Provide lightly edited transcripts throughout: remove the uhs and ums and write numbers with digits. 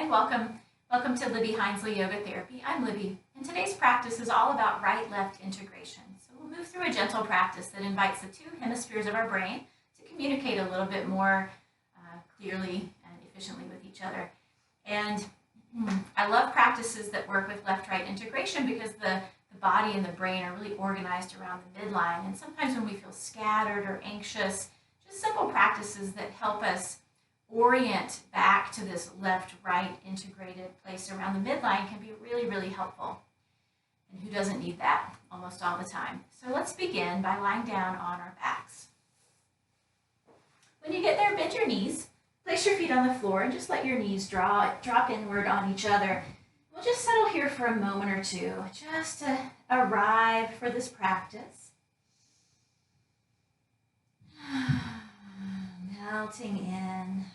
and welcome to Libby Hinesley Yoga Therapy. I'm Libby, and today's practice is all about right-left integration. So we'll move through a gentle practice that invites the two hemispheres of our brain to communicate a little bit more clearly and efficiently with each other. And I love practices that work with left-right integration because the body and the brain are really organized around the midline. And sometimes when we feel scattered or anxious, just simple practices that help us orient back to this left-right integrated place around the midline can be really, really helpful. And who doesn't need that almost all the time? So let's begin by lying down on our backs. When you get there, bend your knees, place your feet on the floor, and just let your knees drop inward on each other. We'll just settle here for a moment or two, just to arrive for this practice. Melting in.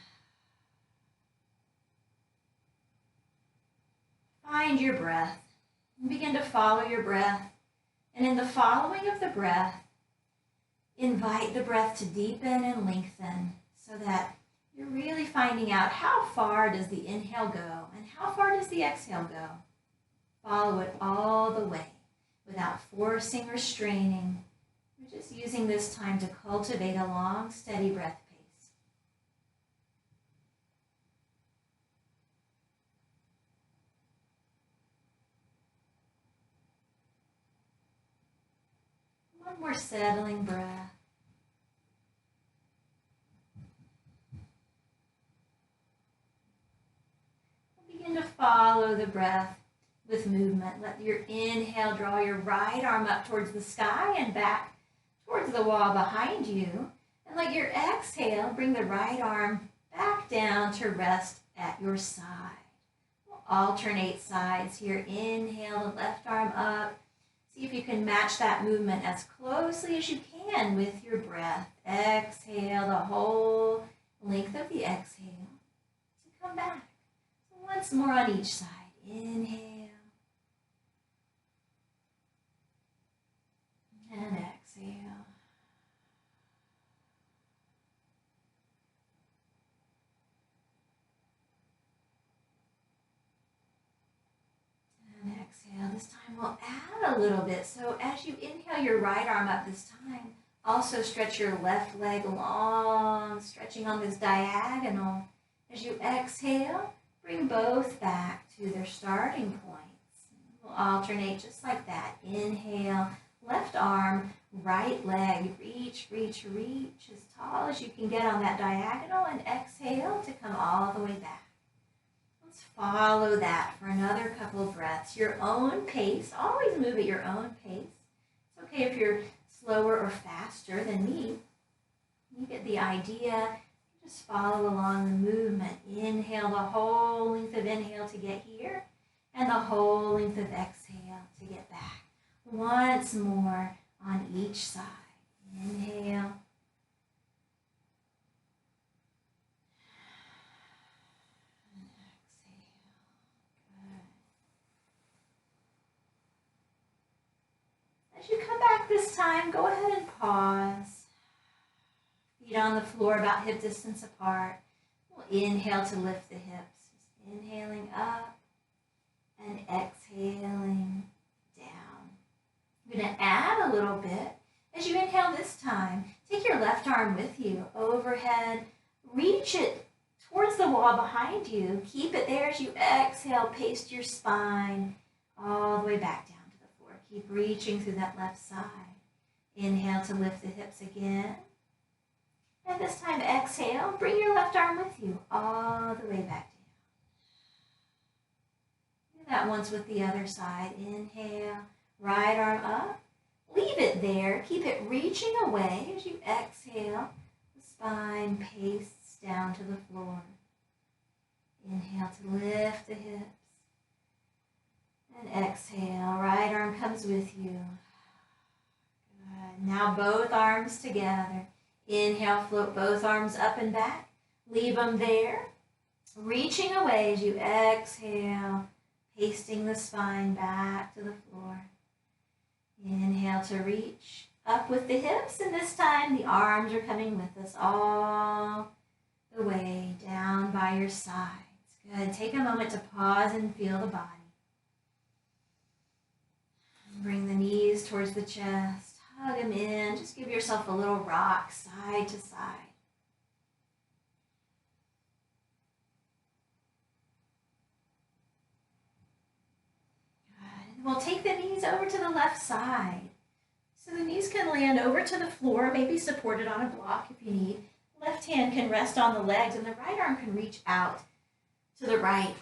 Find your breath and begin to follow your breath. And in the following of the breath, invite the breath to deepen and lengthen so that you're really finding out how far does the inhale go and how far does the exhale go. Follow it all the way without forcing or straining. We're just using this time to cultivate a long, steady breath pace. One more settling breath. Begin to follow the breath with movement. Let your inhale draw your right arm up towards the sky and back towards the wall behind you. And let your exhale bring the right arm back down to rest at your side. We'll alternate sides here. Inhale the left arm up. See if you can match that movement as closely as you can with your breath. Exhale the whole length of the exhale to come back. So once more on each side. Inhale and exhale. And exhale. This time we'll add a little bit. So as you inhale your right arm up this time, also stretch your left leg long, stretching on this diagonal. As you exhale, bring both back to their starting points. We'll alternate just like that. Inhale, left arm, right leg. Reach, reach, reach as tall as you can get on that diagonal, and exhale to come all the way back. Let's follow that for another couple of breaths. Your own pace. Always move at your own pace. It's okay if you're slower or faster than me. You get the idea. Just follow along the movement. Inhale the whole length of inhale to get here, and the whole length of exhale to get back. Once more on each side. Inhale. And exhale. Good. As you come back this time, go ahead and pause. Feet on the floor about hip distance apart. We'll inhale to lift the hips. Just inhaling up and exhaling down. I'm going to add a little bit. As you inhale this time, take your left arm with you overhead. Reach it towards the wall behind you. Keep it there as you exhale. Paste your spine all the way back down to the floor. Keep reaching through that left side. Inhale to lift the hips again. And this time, exhale, bring your left arm with you all the way back down. Do that once with the other side. Inhale, right arm up. Leave it there. Keep it reaching away as you exhale. The spine pastes down to the floor. Inhale to lift the hips. And exhale, right arm comes with you. Good. Now both arms together. Inhale, float both arms up and back. Leave them there. Reaching away as you exhale, pasting the spine back to the floor. Inhale to reach up with the hips, and this time the arms are coming with us all the way down by your sides. Good. Take a moment to pause and feel the body. Bring the knees towards the chest. Hug them in. Just give yourself a little rock side to side. Good. We'll take the knees over to the left side. So the knees can land over to the floor, maybe supported on a block if you need. Left hand can rest on the legs and the right arm can reach out to the right.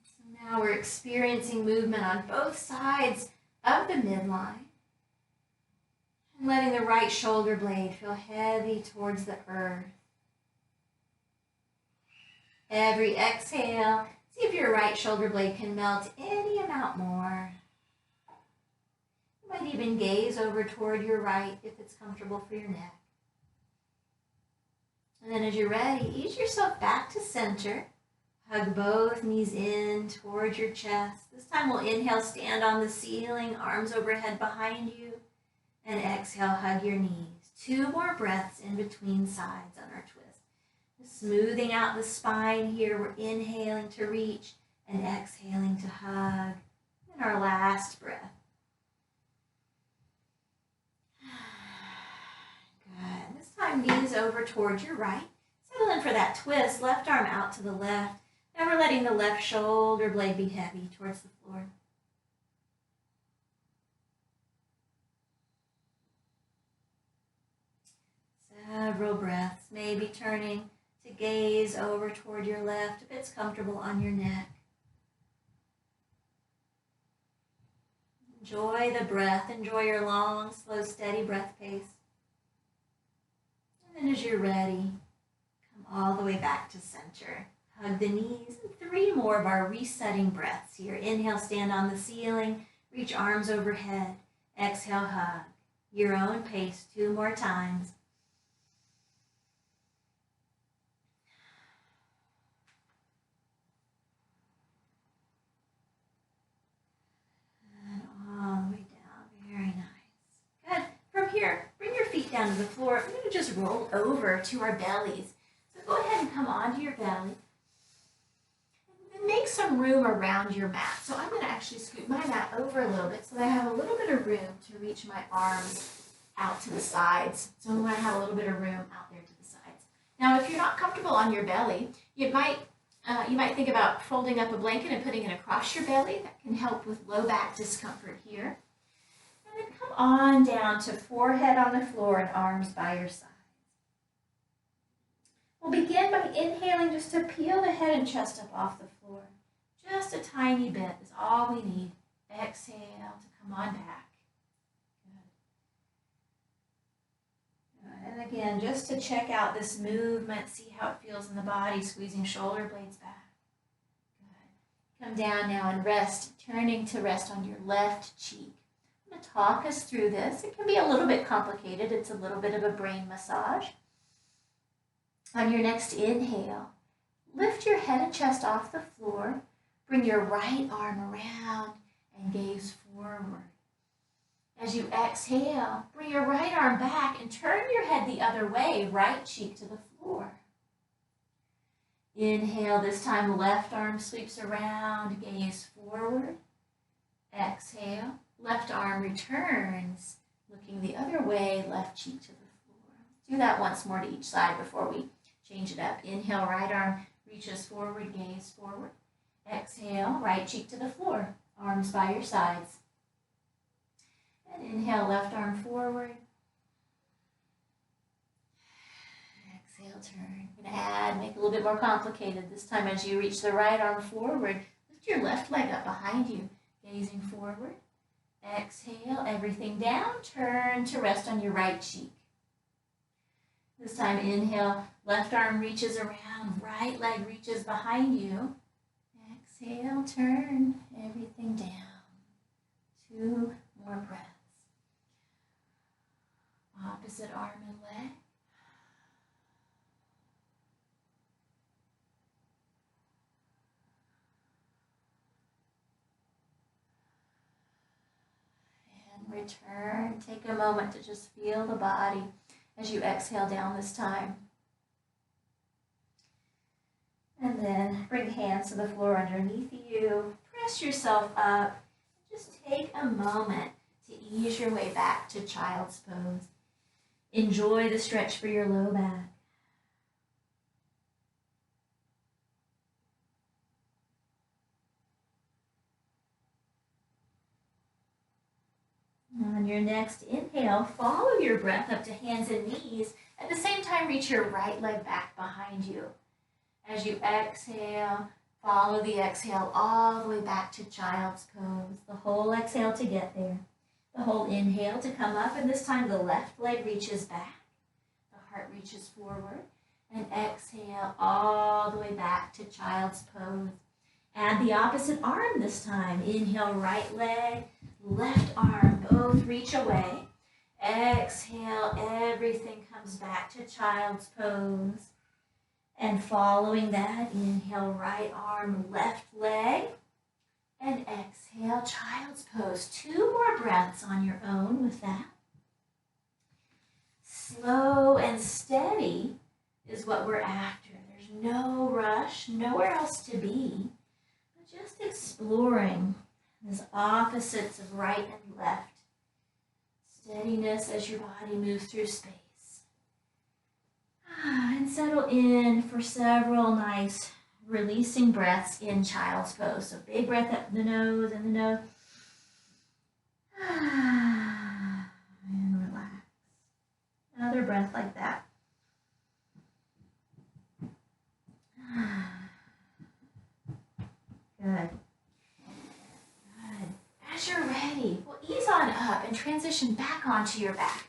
So now we're experiencing movement on both sides of the midline. And letting the right shoulder blade feel heavy towards the earth. Every exhale, see if your right shoulder blade can melt any amount more. You might even gaze over toward your right if it's comfortable for your neck. And then as you're ready, ease yourself back to center. Hug both knees in towards your chest. This time we'll inhale, stand on the ceiling, arms overhead behind you. And exhale, hug your knees. 2 more breaths in between sides on our twist. Just smoothing out the spine here. We're inhaling to reach and exhaling to hug. And our last breath. Good. This time, knees over towards your right. Settle in for that twist. Left arm out to the left. Now we're letting the left shoulder blade be heavy towards the floor. Several breaths, maybe turning to gaze over toward your left if it's comfortable on your neck. Enjoy the breath. Enjoy your long, slow, steady breath pace. And then as you're ready, come all the way back to center. Hug the knees. And 3 more of our resetting breaths here. Inhale, stand on the ceiling. Reach arms overhead. Exhale, hug. Your own pace. 2 more times. And all the way down. Very nice. Good. From here, bring your feet down to the floor. We're going to just roll over to our bellies. So go ahead and come onto your belly. Make some room around your mat. So I'm going to actually scoot my mat over a little bit so that I have a little bit of room to reach my arms out to the sides. So I'm going to have a little bit of room out there to the sides. Now, if you're not comfortable on your belly, you might think about folding up a blanket and putting it across your belly. That can help with low back discomfort here. And then come on down to forehead on the floor and arms by your side. We'll begin by inhaling just to peel the head and chest up off the floor. Just a tiny bit is all we need. Exhale to come on back. Good. And again, just to check out this movement, see how it feels in the body, squeezing shoulder blades back. Good. Come down now and rest, turning to rest on your left cheek. I'm going to talk us through this. It can be a little bit complicated. It's a little bit of a brain massage. On your next inhale, lift your head and chest off the floor. Bring your right arm around and gaze forward. As you exhale, bring your right arm back and turn your head the other way, right cheek to the floor. Inhale, this time left arm sweeps around, gaze forward. Exhale, left arm returns, looking the other way, left cheek to the floor. Do that once more to each side before we change it up. Inhale, right arm reaches forward, gaze forward. Exhale, right cheek to the floor, arms by your sides. And inhale, left arm forward. Exhale, turn. I'm going to add, make it a little bit more complicated. This time as you reach the right arm forward, lift your left leg up behind you, gazing forward. Exhale, everything down, turn to rest on your right cheek. This time, inhale, left arm reaches around, right leg reaches behind you. Exhale, turn everything down. 2 more breaths. Opposite arm and leg. And return. Take a moment to just feel the body as you exhale down this time. And And then bring hands to the floor underneath you. Press yourself up. Just take a moment to ease your way back to child's pose. Enjoy the stretch for your low back. On your next inhale, follow your breath up to hands and knees. At the same time, reach your right leg back behind you. As you exhale, follow the exhale all the way back to child's pose. The whole exhale to get there. The whole inhale to come up, and this time the left leg reaches back. The heart reaches forward. And exhale all the way back to child's pose. Add the opposite arm this time. Inhale, right leg, left arm, both reach away. Exhale, everything comes back to child's pose. And following that, inhale, right arm, left leg. And exhale, child's pose. 2 more breaths on your own with that. Slow and steady is what we're after. There's no rush, nowhere else to be. But just exploring these opposites of right and left. Steadiness as your body moves through space. And settle in for several nice releasing breaths in child's pose. So big breath up the nose and the nose. And relax. Another breath like that. Good. Good. As you're ready, we'll ease on up and transition back onto your back.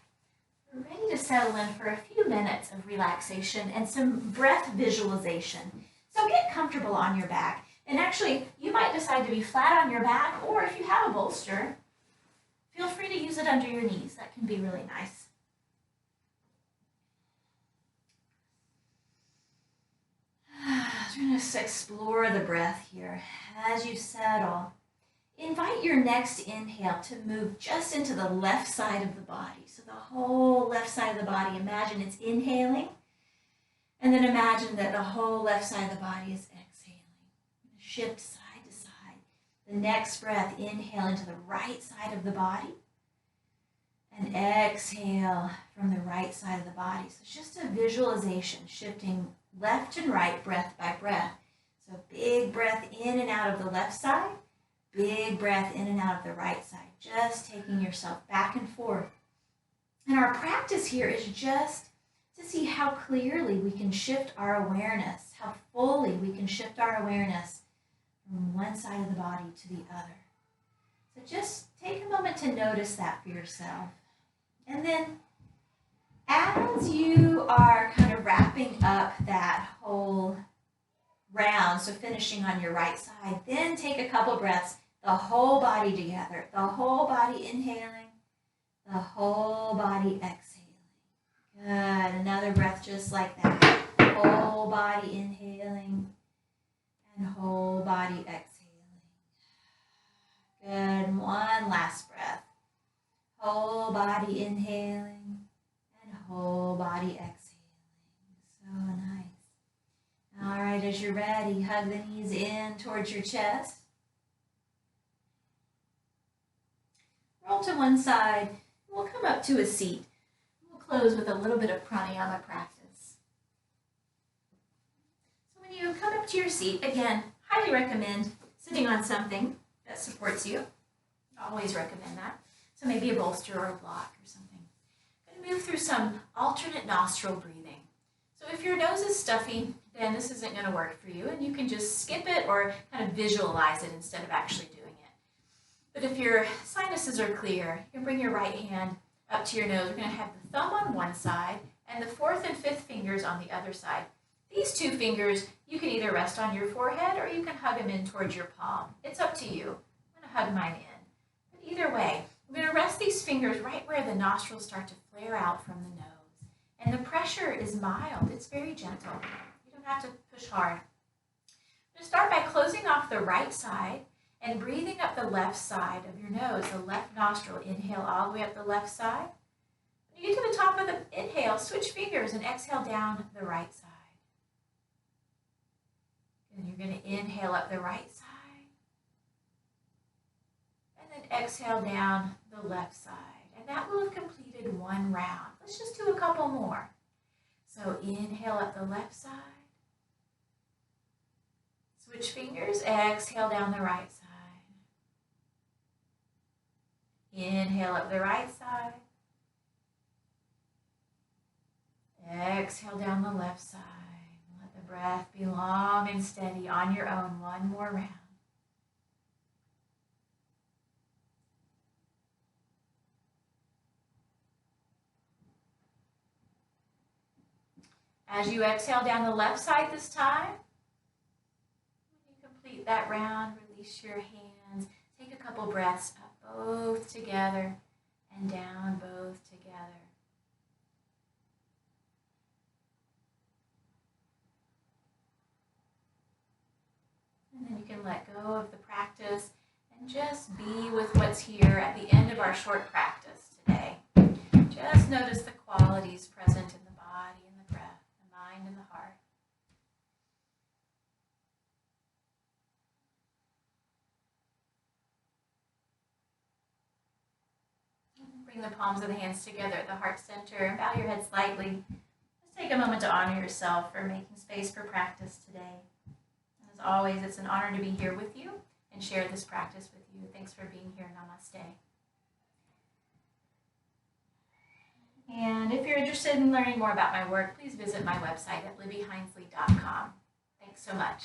We're ready to settle in for a few minutes of relaxation and some breath visualization. So get comfortable on your back. And actually, you might decide to be flat on your back, or if you have a bolster, feel free to use it under your knees. That can be really nice. We're going to explore the breath here. As you settle, invite your next inhale to move just into the left side of the body. So the whole left side of the body, imagine it's inhaling, and then imagine that the whole left side of the body is exhaling. Shift side to side. The next breath, inhale into the right side of the body, and exhale from the right side of the body. So it's just a visualization, shifting left and right, breath by breath. So big breath in and out of the left side, big breath in and out of the right side, just taking yourself back and forth. And our practice here is just to see how clearly we can shift our awareness, how fully we can shift our awareness from one side of the body to the other. So just take a moment to notice that for yourself. And then as you are kind of wrapping up that whole round, so finishing on your right side, then take a couple breaths, the whole body together, the whole body inhaling, the whole body exhaling. Good, another breath just like that. Whole body inhaling and whole body exhaling. Good, one last breath. Whole body inhaling and whole body exhaling. So nice. All right, as you're ready, hug the knees in towards your chest. Roll to one side. We'll come up to a seat. We'll close with a little bit of pranayama practice. So when you come up to your seat, again, highly recommend sitting on something that supports you. Always recommend that. So maybe a bolster or a block or something. I'm going to move through some alternate nostril breathing. So if your nose is stuffy, then this isn't going to work for you, and you can just skip it or kind of visualize it instead of actually doing it. But if your sinuses are clear, you can bring your right hand up to your nose. We're going to have the thumb on one side and the 4th and 5th fingers on the other side. These 2 fingers, you can either rest on your forehead or you can hug them in towards your palm. It's up to you. I'm going to hug mine in. But either way, we're going to rest these fingers right where the nostrils start to flare out from the nose. And the pressure is mild. It's very gentle. You don't have to push hard. I'm going to start by closing off the right side and breathing up the left side of your nose, the left nostril. Inhale all the way up the left side. When you get to the top of the inhale, switch fingers and exhale down the right side. inhale up the right side. And then exhale down the left side. And that will have completed one round. Let's just do a couple more. So inhale up the left side. Switch fingers, exhale down the right side. Inhale up the right side. Exhale down the left side. Let the breath be long and steady on your own. One more round. As you exhale down the left side this time, when you complete that round, release your hands. Take a couple breaths up, both together, and down, both together. And then you can let go of the practice and just be with what's here at the end of our short practice today. Just notice the qualities present in the body and the breath, the mind and the heart. Bring the palms of the hands together at the heart center and bow your head slightly. Just take a moment to honor yourself for making space for practice today. And as always, it's an honor to be here with you and share this practice with you. Thanks for being here. Namaste. And if you're interested in learning more about my work, please visit my website at libbyhinesley.com. Thanks so much.